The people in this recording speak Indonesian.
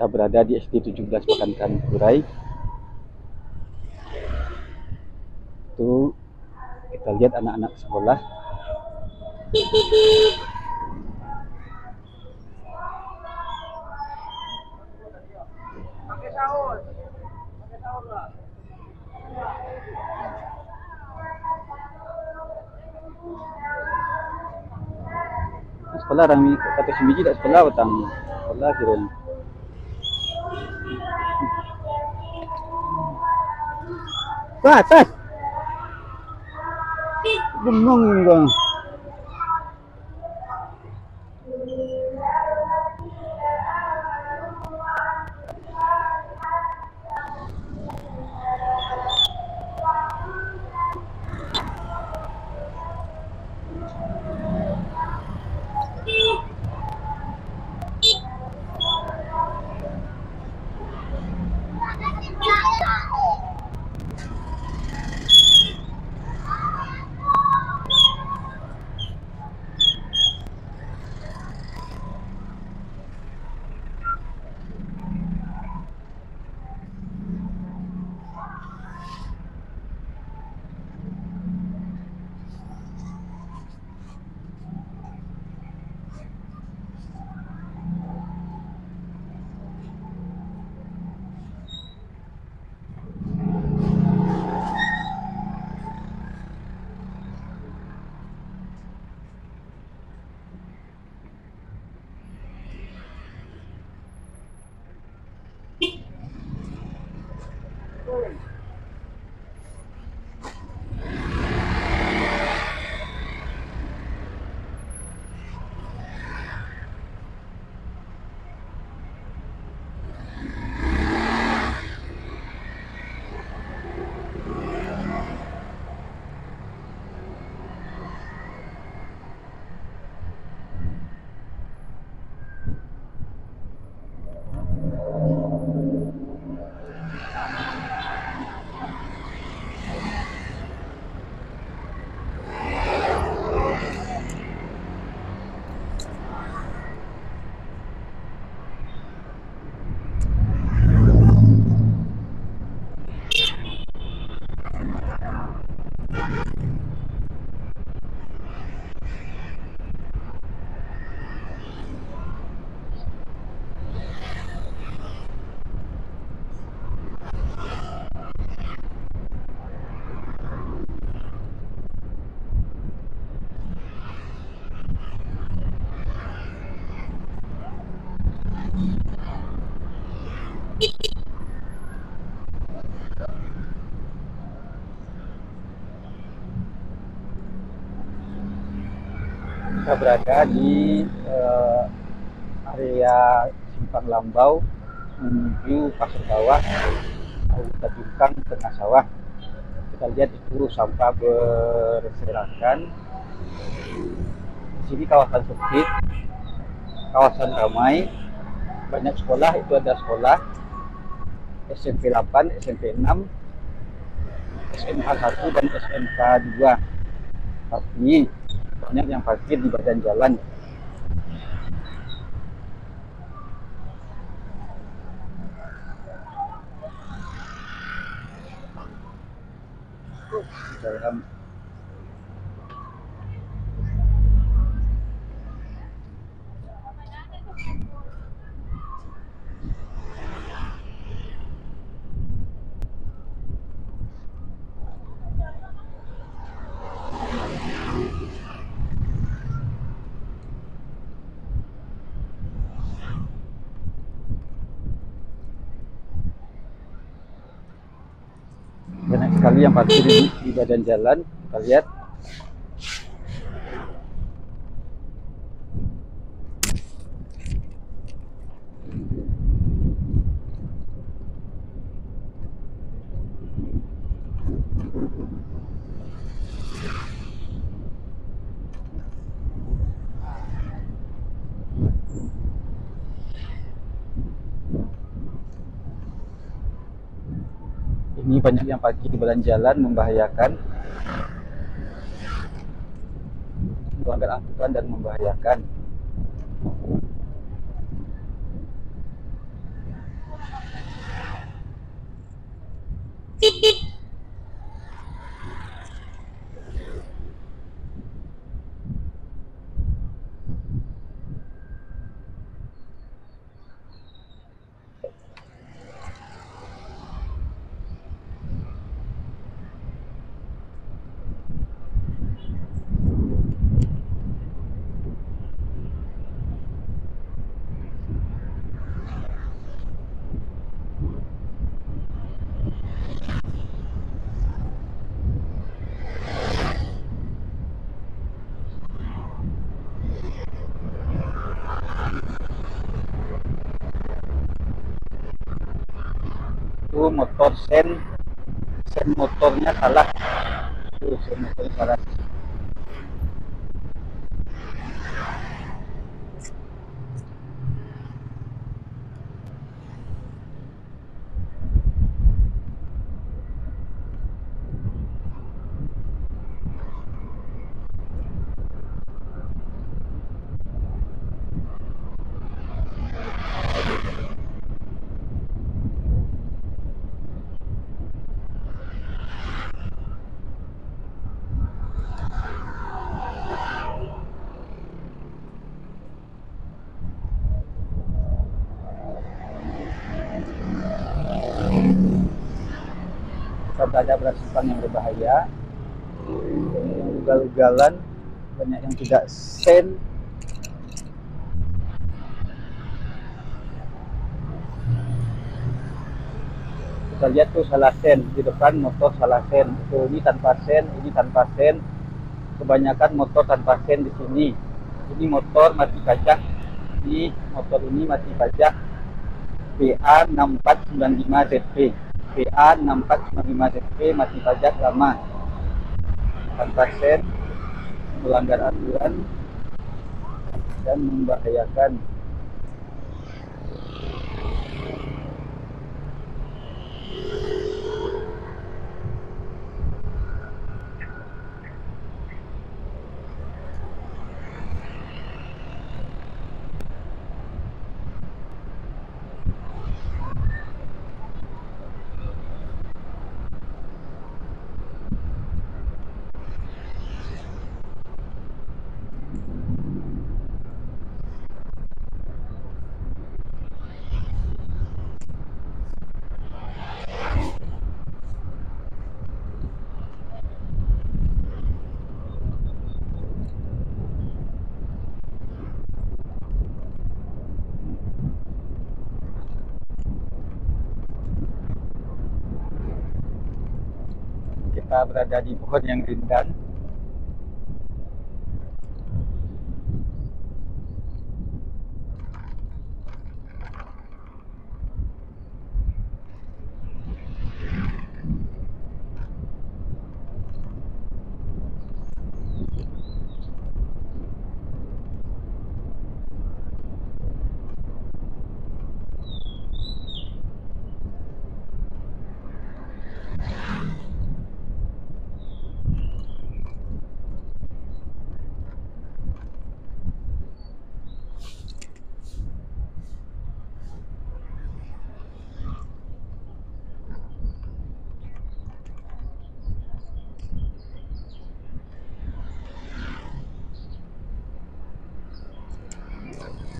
Kita berada di SD 17 Pakankan Kurai. Itu kita lihat anak-anak sekolah. Sekolah rami kata sebiji tak sekolah petang. Sekolah kira. Ke atas. Bengong bang. Kita berada di area Simpang Lambau menuju Pasar Bawah, Kabupaten Bintang, Tengah Sawah. Kita lihat itu sampah berserakan. Di sini kawasan sempit, kawasan ramai, banyak sekolah. Itu ada sekolah SMP 8, SMP 6, SMK 1 dan SMK 2. Tapi banyak yang parkir di badan jalan. Dalam banyak sekali yang parkir di badan jalan. Kita lihat ini banyak yang parkir di badan jalan, membahayakan, melanggar aturan dan membahayakan. itu motor sen motornya salah. Tuh, sen motornya salah. Kita berada pada simpang yang berbahaya, yang ugal-ugalan, banyak yang tidak sen. Kita lihat tuh salah sen di depan, motor salah sen. Tuh, ini tanpa sen, ini tanpa sen. Kebanyakan motor tanpa sen di sini. Ini motor mati pajak. Ini motor ini mati pajak PA 6495 ZP. PA 6495 ZP mati pajak lama. Tanpa sen, melanggar aturan dan membahayakan. Kita berada di pohon yang rindang.